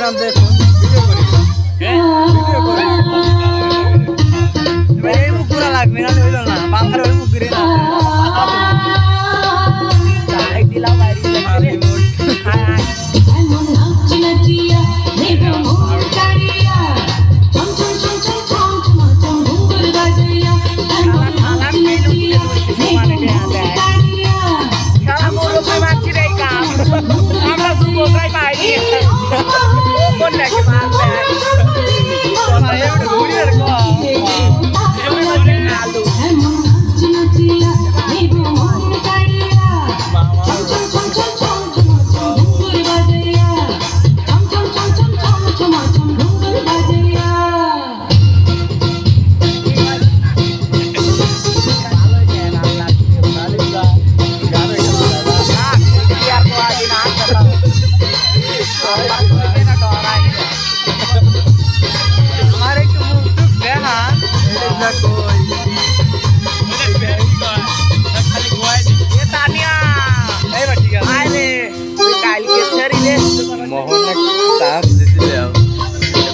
নাম দেখুন ভিডিও করি ভিডিও করি এবার এই মুখ পুরা লাগবে না হইল না বাংলার ওই মুখ গিরে না লাইট দিলাম বাইরে লাগছে হাই হাই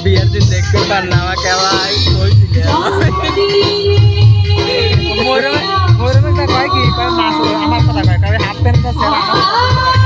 বিয়ের দিন দেখতে পারলাম কেবাই মরমে কয় কি মাছ আমার কথা কয় হাফ প্যান্ট